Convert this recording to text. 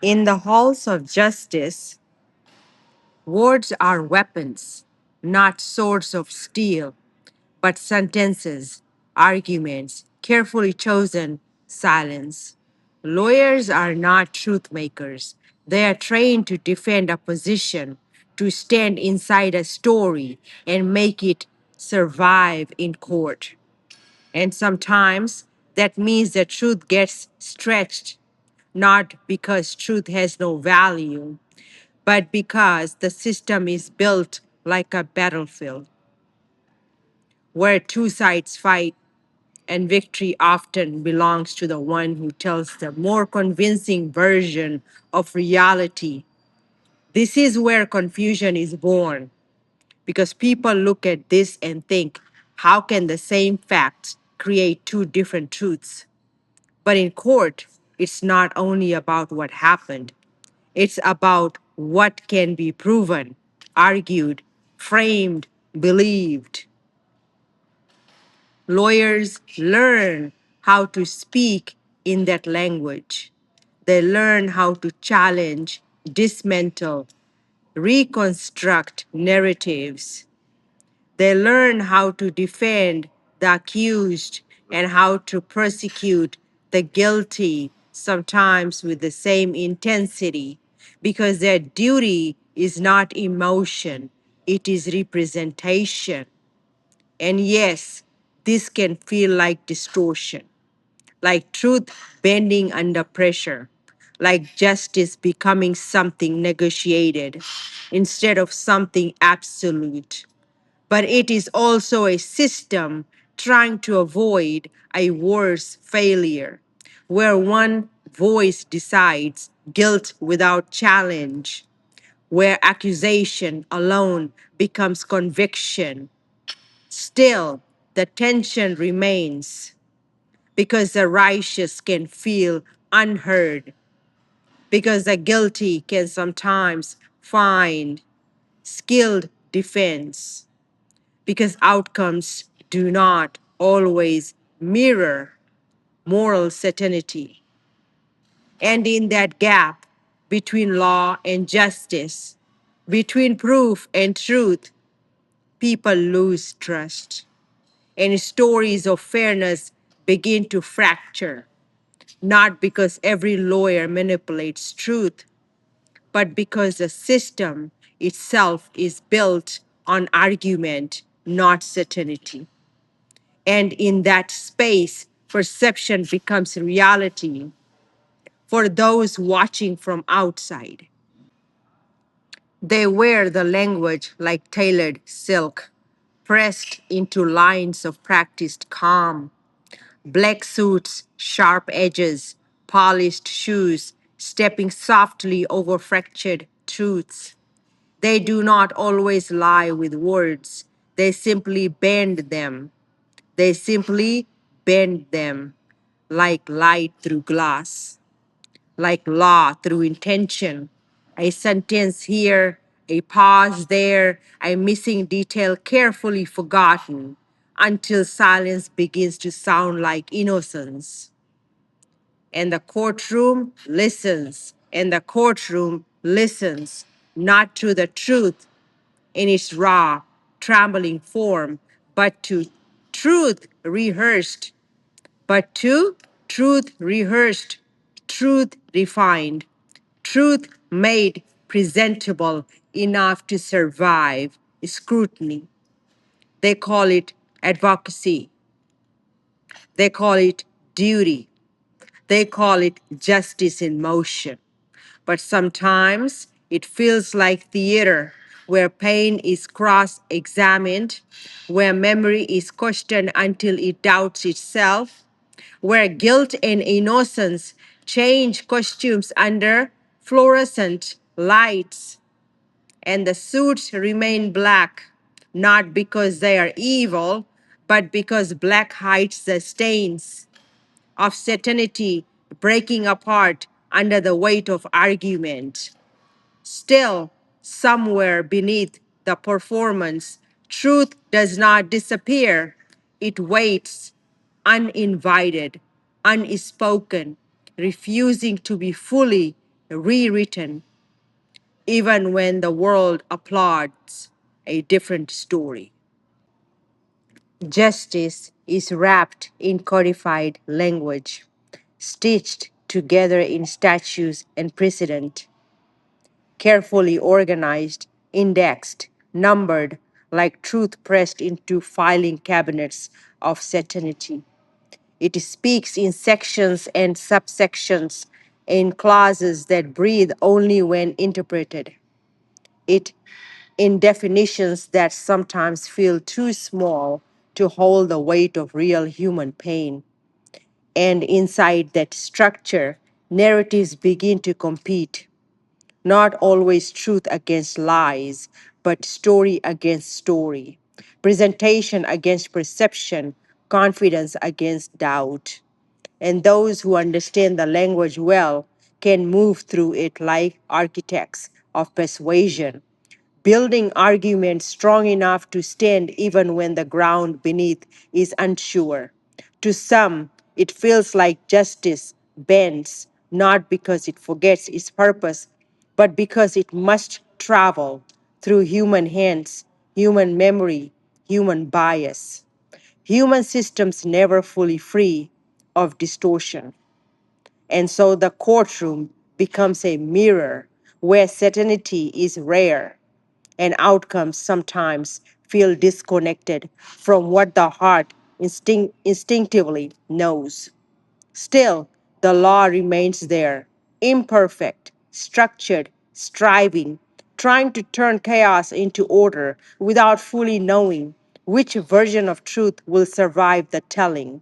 In the halls of justice, words are weapons, not swords of steel, but sentences, arguments, carefully chosen silence. Lawyers are not truth makers. They are trained to defend a position, to stand inside a story and make it survive in court. And sometimes that means the truth gets stretched, not because truth has no value, but because the system is built like a battlefield where two sides fight, and victory often belongs to the one who tells the more convincing version of reality. This is where confusion is born because people look at this and think, how can the same facts create two different truths? But in court, it's not only about what happened, it's about what can be proven, argued, framed, believed. Lawyers learn how to speak in that language. They learn how to challenge, dismantle, reconstruct narratives. They learn how to defend the accused and how to prosecute the guilty, sometimes with the same intensity, because their duty is not emotion, it is representation. And yes, this can feel like distortion, like truth bending under pressure, like justice becoming something negotiated instead of something absolute. But it is also a system trying to avoid a worse failure, where one voice decides guilt without challenge, where accusation alone becomes conviction. Still, the tension remains because the righteous can feel unheard, because the guilty can sometimes find skilled defense, because outcomes do not always mirror moral certainty. And in that gap between law and justice, between proof and truth, people lose trust. And stories of fairness begin to fracture, not because every lawyer manipulates truth, but because the system itself is built on argument, not certainty. And in that space, perception becomes reality for those watching from outside. They wear the language like tailored silk, pressed into lines of practiced calm. Black suits, sharp edges, polished shoes, stepping softly over fractured truths. They do not always lie with words, they simply bend them. They simply bend them like light through glass, like law through intention. A sentence here, a pause there, a missing detail carefully forgotten until silence begins to sound like innocence. And the courtroom listens, and the courtroom listens not to the truth in its raw, trembling form, but to truth rehearsed, but to truth rehearsed, truth refined, truth made presentable enough to survive scrutiny. They call it advocacy. They call it duty. They call it justice in motion. But sometimes it feels like theater where pain is cross examined, where memory is questioned until it doubts itself, where guilt and innocence change costumes under fluorescent lights, and the suits remain black, not because they are evil, but because black hides the stains of certainty breaking apart under the weight of argument. Still, somewhere beneath the performance, truth does not disappear. It waits, uninvited, unspoken, refusing to be fully rewritten, even when the world applauds a different story. Justice is wrapped in codified language, stitched together in statutes and precedent, carefully organized, indexed, numbered, like truth pressed into filing cabinets of certainty. It speaks in sections and subsections, in clauses that breathe only when interpreted. It in definitions that sometimes feel too small to hold the weight of real human pain. And inside that structure, narratives begin to compete, not always truth against lies, but story against story, presentation against perception, confidence against doubt. And those who understand the language well can move through it like architects of persuasion, building arguments strong enough to stand even when the ground beneath is unsure. To some, it feels like justice bends, not because it forgets its purpose, but because it must travel through human hands, human memory, human bias. Human systems never fully free of distortion. And so the courtroom becomes a mirror where certainty is rare and outcomes sometimes feel disconnected from what the heart instinctively knows. Still, the law remains there, imperfect, structured, striving, trying to turn chaos into order without fully knowing which version of truth will survive the telling.